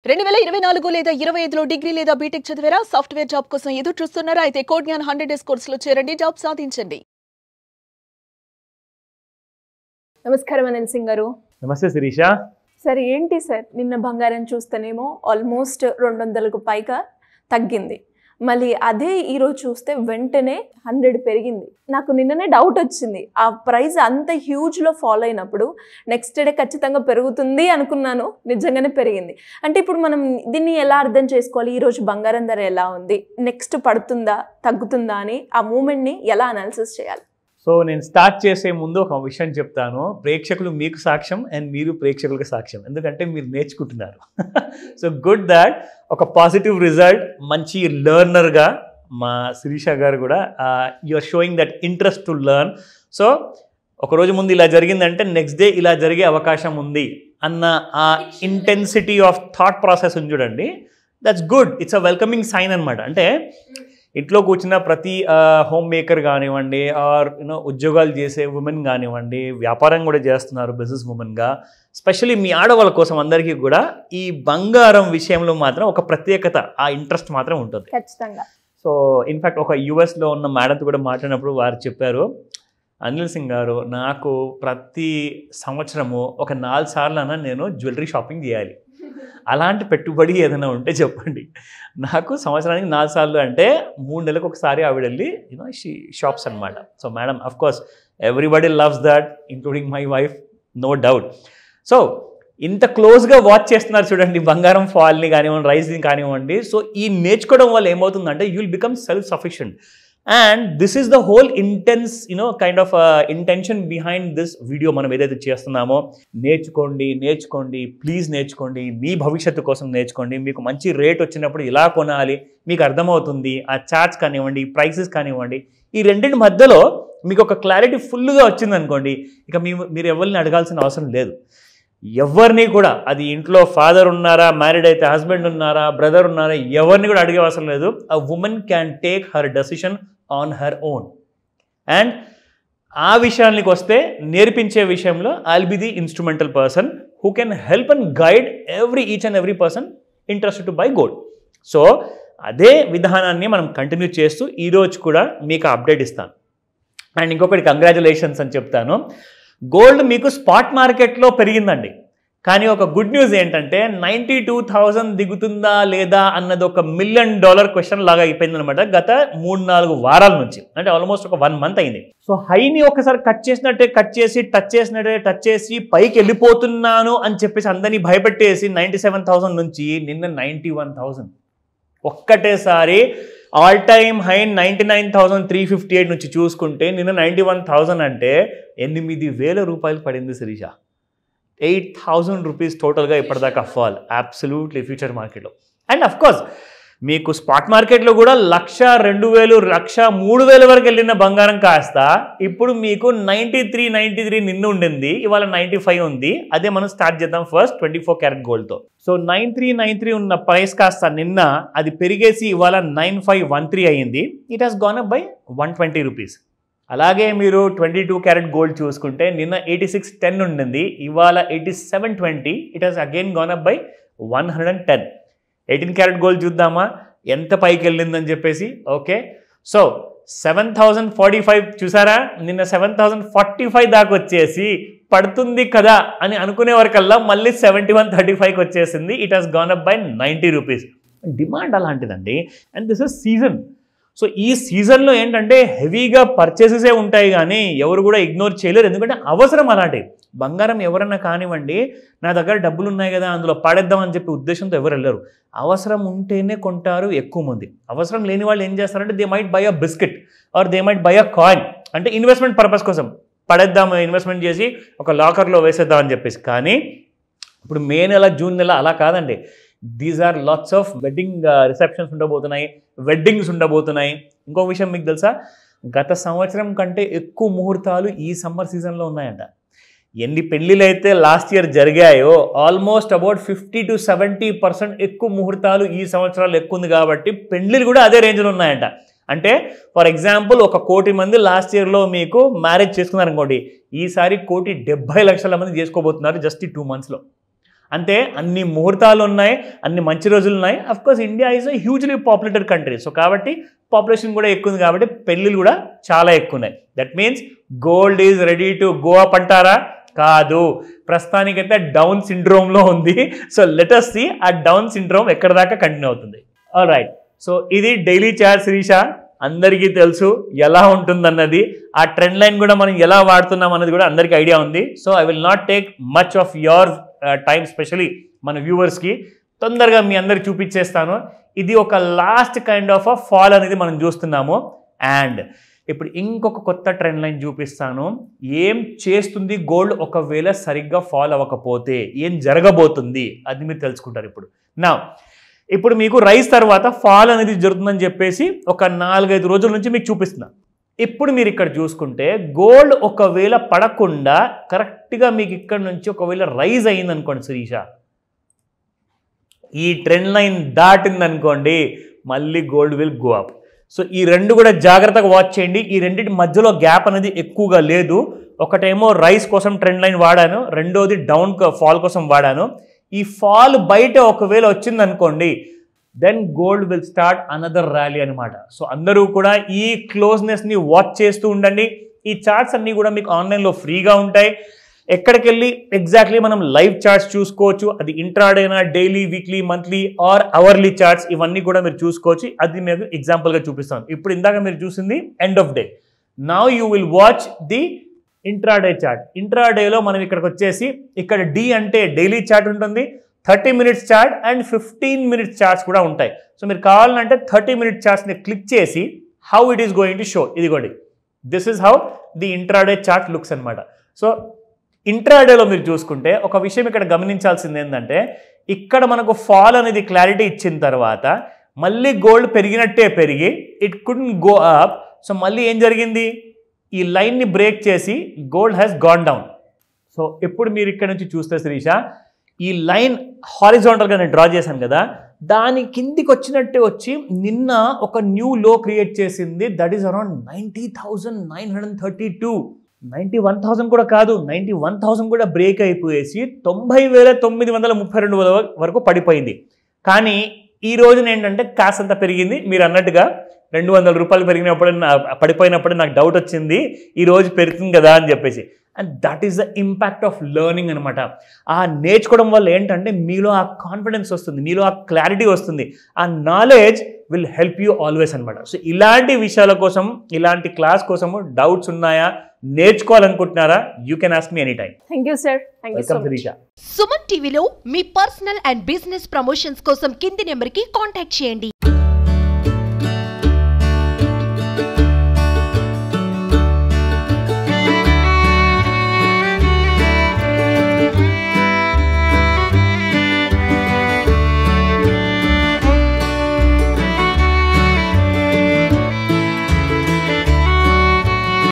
2024 లేదా 25లో డిగ్రీ లేదా బీటెక్ చదివారా? సాఫ్ట్వేర్ జాబ్ కోసం ఎదురు చూస్తున్నారా? అయితే కోడ్ జ్ఞాన్ 100 డేస్ కోర్సులో చేరండి, జాబ్ సాధించండి. నమస్కారం అనిల్ సింగ్ గారు. నమస్తే శిరీష. సరే ఏంటి సార్, నిన్న బంగారం చూస్తేనేమో ఆల్మోస్ట్ 200కు పైగా తగ్గింది. మళ్ళీ అదే ఈరోజు చూస్తే వెంటనే 100 పెరిగింది. నాకు నిన్ననే డౌట్ వచ్చింది, ఆ ప్రైస్ అంత హ్యూజ్లో ఫాలో అయినప్పుడు నెక్స్ట్ డే ఖచ్చితంగా పెరుగుతుంది అనుకున్నాను, నిజంగానే పెరిగింది. అంటే ఇప్పుడు మనం దీన్ని ఎలా అర్థం చేసుకోవాలి? ఈరోజు బంగారం ధర ఎలా ఉంది, నెక్స్ట్ పడుతుందా తగ్గుతుందా అని ఆ మూమెంట్ని ఎలా అనాలిసిస్ చేయాలి? సో నేను స్టార్ట్ చేసే ముందు ఒక విషయం చెప్తాను. ప్రేక్షకులు మీకు సాక్ష్యం అండ్ మీరు ప్రేక్షకులకు సాక్ష్యం, ఎందుకంటే మీరు నేర్చుకుంటున్నారు. సో గుడ్ దాట్ ఒక పాజిటివ్ రిజల్ట్, మంచి లెర్నర్గా మా శిరీష గారు కూడా you are showing that interest to learn. So ఒకరోజు ముందు ఇలా జరిగిందంటే నెక్స్ట్ డే ఇలా జరిగే అవకాశం ఉంది అన్న ఆ ఇంటెన్సిటీ ఆఫ్ థాట్ ప్రాసెస్ ఉంది చూడండి, that's good. It's a welcoming sign అనమాట. అంటే ఇంట్లో కూర్చున్న ప్రతి హోమ్ మేకర్ కానివ్వండి, ఆర్ ఉద్యోగాలు చేసే ఉమెన్ కానివ్వండి, వ్యాపారం కూడా చేస్తున్నారు బిజినెస్ ఉమెన్గా, స్పెషల్లీ మీ ఆడవాళ్ళ కోసం అందరికీ కూడా ఈ బంగారం విషయంలో మాత్రం ఒక ప్రత్యేకత, ఆ ఇంట్రెస్ట్ మాత్రం ఉంటుంది ఖచ్చితంగా. సో ఇన్ఫ్యాక్ట్ ఒక యుఎస్లో ఉన్న మేడంతో కూడా మాట్లాడినప్పుడు వారు చెప్పారు, అనిల్ సింగ్ గారు నాకు ప్రతి సంవత్సరము ఒక 4 సార్లు అన్నా నేను జ్యువెలరీ షాపింగ్ చేయాలి, అలాంటి పెట్టుబడి ఏదైనా ఉంటే చెప్పండి. నాకు సంవత్సరానికి 4 సార్లు అంటే 3 నెలలకు ఒకసారి ఆవిడ వెళ్ళి షాప్స్ అనమాట. So madam of course everybody loves that, including my wife, no doubt. So ఇంత క్లోజ్గా వాచ్ చేస్తున్నారు చూడండి బంగారం ఫాల్ని కానివ్వండి, రైజ్ని కానివ్వండి. సో ఈ నేర్చుకోవడం వల్ల ఏమవుతుందంటే you will become self sufficient. And this is the whole intense kind of intention behind this video. మనం ఏదైతే చేస్తున్నామో నేర్చుకోండి, నేర్చుకోండి, ప్లీజ్ నేర్చుకోండి, మీ భవిష్యత్తు కోసం నేర్చుకోండి. మీకు మంచి రేట్ వచ్చినప్పుడు ఇలా కొనాలి మీకు అర్థమవుతుంది. ఆ చార్ట్స్ కానివ్వండి, ప్రైసెస్ కానివ్వండి, ఈ రెండింటి మధ్యలో మీకు ఒక క్లారిటీ ఫుల్గా వచ్చిందనుకోండి, ఇక మీరు ఎవరిని అడగాల్సిన అవసరం లేదు. ఎవరిని కూడా, అది ఇంట్లో ఫాదర్ ఉన్నారా, మ్యారీడ్ అయితే హస్బెండ్ ఉన్నారా, బ్రదర్ ఉన్నారా, ఎవరిని కూడా అడిగే అవసరం లేదు. A woman can take her decision on her own. And ఆ విషయానికి వస్తే నేర్పించే విషయంలో I'll be the instrumental person who can help and guide each and every person interested to buy gold. So అదే విధానాన్ని మనం కంటిన్యూ చేస్తూ ఈరోజు కూడా మీకు అప్డేట్ ఇస్తాను. అండ్ ఇంకొకటి కంగ్రాచులేషన్స్ అని చెప్తాను. గోల్డ్ మీకు స్పాట్ మార్కెట్లో పెరిగిందండి, కానీ ఒక గుడ్ న్యూస్ ఏంటంటే 92,000 దిగుతుందా లేదా అన్నది ఒక $1 మిలియన్ క్వశ్చన్ లాగా అయిపోయింది అనమాట గత 3-4 వారాల నుంచి. అంటే ఆల్మోస్ట్ ఒక 1 మంత్ అయింది. సో హైని ఒకసారి కట్ చేసినట్టే టచ్ చేసి పైకి వెళ్ళిపోతున్నాను అని చెప్పేసి అందరినీ భయపెట్టేసి 97,000 నుంచి నిన్న 91,000 ఒక్కటేసారి ఆల్ టైమ్ హై 99,358 నుంచి చూసుకుంటే నిన్న 91,000 అంటే 8,000 రూపాయలు పడింది శిరీష. 8,000 రూపీస్ టోటల్గా ఇప్పటిదాకా ఫాల్ అబ్సల్యూట్లీ ఫ్యూచర్ మార్కెట్లో. అండ్ అఫ్ కోర్స్ మీకు స్పాట్ మార్కెట్లో కూడా 1,00,000, 2,000, 1,00,000, 3,000 వరకు వెళ్ళిన బంగారం కాస్త ఇప్పుడు మీకు 93 నిన్న ఉండింది, ఇవాళ 95 ఉంది. అదే మనం స్టార్ట్ చేద్దాం ఫస్ట్ 24 క్యారెట్ గోల్డ్తో. సో 93 ఉన్న ప్రైస్ కాస్త నిన్న అది పెరిగేసి ఇవాళ 9513 అయ్యింది. It has gone up by 120 rupees. అలాగే మీరు 22 క్యారెట్ గోల్డ్ చూసుకుంటే నిన్న 8610 ఉండింది, ఇవాళ 8720. It has again gone up by 110. 18 carat gold చూద్దామా ఎంత పైకి వెళ్ళిందని చెప్పేసి. ఓకే, సో 7,045 చూసారా, నిన్న 7,045 దాకా వచ్చేసి పడుతుంది కదా అని అనుకునే వరకల్లా మళ్ళీ 7135కి వచ్చేసింది. It has gone up by 90 rupees. Demand అలాంటిదండి. And this is season. So ఈ సీజన్లో ఏంటంటే హెవీగా పర్చేసెసే ఉంటాయి, కానీ ఎవరు కూడా ఇగ్నోర్ చేయలేరు, ఎందుకంటే అవసరం అలాంటివి. బంగారం ఎవరన్నా కానివ్వండి, నా దగ్గర డబ్బులు ఉన్నాయి కదా అందులో పడేద్దాం అని చెప్పి ఉద్దేశంతో ఎవరు వెళ్ళరు. అవసరం ఉంటేనే కొంటారు ఎక్కువ మంది. అవసరం లేని వాళ్ళు ఏం చేస్తారంటే they might buy a biscuit or they might buy a coin, అంటే ఇన్వెస్ట్మెంట్ పర్పస్ కోసం పడేద్దాం, ఇన్వెస్ట్మెంట్ చేసి ఒక లాకర్లో వేసేద్దాం అని చెప్పేసి. కానీ ఇప్పుడు మే నెల, జూన్ నెల అలా కాదండి. These are lots of wedding receptions ఉండబోతున్నాయి, వెడ్డింగ్స్ ఉండబోతున్నాయి. ఇంకో విషయం మీకు తెలుసా, గత సంవత్సరం కంటే ఎక్కువ ముహూర్తాలు ఈ సమ్మర్ సీజన్లో ఉన్నాయంట. ఎన్ని పెళ్ళిళ్ళు అయితే లాస్ట్ ఇయర్ జరిగాయో ఆల్మోస్ట్ అబౌట్ 50 to 70% ఎక్కువ ముహూర్తాలు ఈ సంవత్సరాలు ఎక్కువ ఉంది. కాబట్టి పెళ్ళిళ్ళు కూడా అదే రేంజ్లో ఉన్నాయంట. అంటే ఫర్ ఎగ్జాంపుల్ 1 కోటి మంది లాస్ట్ ఇయర్లో మీకు మ్యారేజ్ చేసుకున్నారు అనుకోండి, ఈసారి 1,70,00,000 మంది చేసుకోబోతున్నారు జస్ట్ ఈ 2 monthsలో. అంటే అన్ని ముహూర్తాలు ఉన్నాయి, అన్ని మంచి రోజులు ఉన్నాయి. Of course India is a hugely populated country. So కాబట్టి పాపులేషన్ కూడా ఎక్కువ ఉంది కాబట్టి పెళ్ళిళ్ళు కూడా చాలా ఎక్కువ ఉన్నాయి. That means gold is ready to go up అంటారా? కాదు, ప్రస్తుతానికైతే డౌన్ సిండ్రోమ్లో ఉంది. సో లెట్ us see ఆ డౌన్ సిండ్రోమ్ ఎక్కడ దాకా కంటిన్యూ అవుతుంది. ఆల్ రైట్, సో ఇది డైలీ చార్ట్ శిరీష. అందరికీ తెలుసు ఎలా ఉంటుందన్నది. ఆ ట్రెండ్ లైన్ కూడా మనం ఎలా వాడుతున్నాం అన్నది కూడా అందరికీ ఐడియా ఉంది. So I will not take much of your time, especially మన వ్యూవర్స్కి తొందరగా మీ అందరికి చూపించేస్తాను. ఇది ఒక లాస్ట్ కైండ్ ఆఫ్ ఫాల్ అనేది మనం చూస్తున్నాము. అండ్ ఇప్పుడు ఇంకొక కొత్త ట్రెండ్ లైన్ చూపిస్తాను. ఏం చేస్తుంది గోల్డ్ ఒకవేళ సరిగ్గా ఫాల్ అవ్వకపోతే ఏం జరగబోతుంది అది మీరు తెలుసుకుంటారు ఇప్పుడు. నా ఇప్పుడు మీకు రైస్ తర్వాత ఫాల్ అనేది జరుగుతుందని చెప్పేసి ఒక 4-5 రోజుల నుంచి మీకు చూపిస్తున్నా. ఇప్పుడు మీరు ఇక్కడ చూసుకుంటే గోల్డ్ ఒకవేళ పడకుండా కరెక్ట్గా మీకు ఇక్కడ నుంచి ఒకవేళ రైజ్ అయింది అనుకోండి శిరీష, ఈ ట్రెండ్ లైన్ దాటింది అనుకోండి, మళ్ళీ gold will go up. So ఈ రెండు కూడా జాగ్రత్తగా వాచ్ చేయండి. ఈ రెండింటి మధ్యలో గ్యాప్ అనేది ఎక్కువగా లేదు. ఒకటేమో రైస్ కోసం ట్రెండ్ లైన్ వాడాను, రెండోది డౌన్ ఫాల్ కోసం వాడాను. ఈ ఫాల్ బయట ఒకవేళ వచ్చింది అనుకోండి, then gold will start another rally అనమాట. సో అందరూ కూడా ఈ క్లోజ్నెస్ని వాచ్ చేస్తూ ఉండండి. ఈ చార్ట్స్ అన్నీ కూడా మీకు ఆన్లైన్లో ఫ్రీగా ఉంటాయి. ఎక్కడికి వెళ్ళి ఎగ్జాక్ట్లీ మనం లైవ్ చార్ట్స్ చూసుకోవచ్చు. అది ఇంట్రాడేనా, daily, weekly, monthly or hourly charts, ఇవన్నీ కూడా మీరు చూసుకోవచ్చు. అది మీకు ఎగ్జాంపుల్గా చూపిస్తాను. ఇప్పుడు ఇందాక మీరు చూసింది end of day. Now you will watch the intraday chart. ఇంట్రాడేలో మనం ఇక్కడికి వచ్చేసి ఇక్కడ డి అంటే డైలీ చార్ట్ ఉంటుంది, 30 minutes chart and 15 minutes charts కూడా ఉంటాయి. సో మీరు కావాలంటే 30 minute చార్ట్స్ని క్లిక్ చేసి how it is going to show. ఇదిగోండి, this is how the intraday chart looks అనమాట. సో ఇంట్రాడేలో మీరు చూసుకుంటే ఒక విషయం ఇక్కడ గమనించాల్సింది ఏంటంటే, ఇక్కడ మనకు ఫాల్ అనేది క్లారిటీ ఇచ్చిన తర్వాత మళ్ళీ గోల్డ్ పెరిగినట్టే పెరిగి it couldn't go up. So మళ్ళీ ఏం జరిగింది, ఈ లైన్ని బ్రేక్ చేసి gold has gone down. So ఎప్పుడు మీరు ఇక్కడ నుంచి చూస్తే శిరీష, ఈ లైన్ హారిజాంటల్గా నేను డ్రా చేశాను కదా, దాని కిందికి వచ్చినట్టే వచ్చి నిన్న ఒక న్యూ లో క్రియేట్ చేసింది. That is around 90,932. 91,000 కూడా కాదు, 91,000 కూడా బ్రేక్ అయిపోయేసి 90,932 వరకు పడిపోయింది. కానీ ఈ రోజున ఏంటంటే కాసంత పెరిగింది. మీరు అన్నట్టుగా 200 రూపాయలు పెరిగినప్పుడు పడిపోయినప్పుడు నాకు డౌట్ వచ్చింది, ఈ రోజు పెరుగుతుంది కదా అని చెప్పేసి. And that is the impact of learning అనమాట. ఆ నేర్చుకోవడం వల్ల ఏంటంటే మీలో ఆ కాన్ఫిడెన్స్ వస్తుంది, మీలో ఆ క్లారిటీ వస్తుంది. ఆ knowledge will help you always అనమాట. సో ఇలాంటి విషయాల కోసం, ఇలాంటి క్లాస్ కోసము డౌట్స్ ఉన్నాయా, నేర్చుకోవాలనుకుంటున్నారా, you can ask me any time. Thank you sir. Welcome Shirisha. Suman టీవీలో మీ పర్సనల్ అండ్ బిజినెస్ ప్రమోషన్స్ కోసం కింది నెంబర్కి కాంటాక్ట్ చేయండి.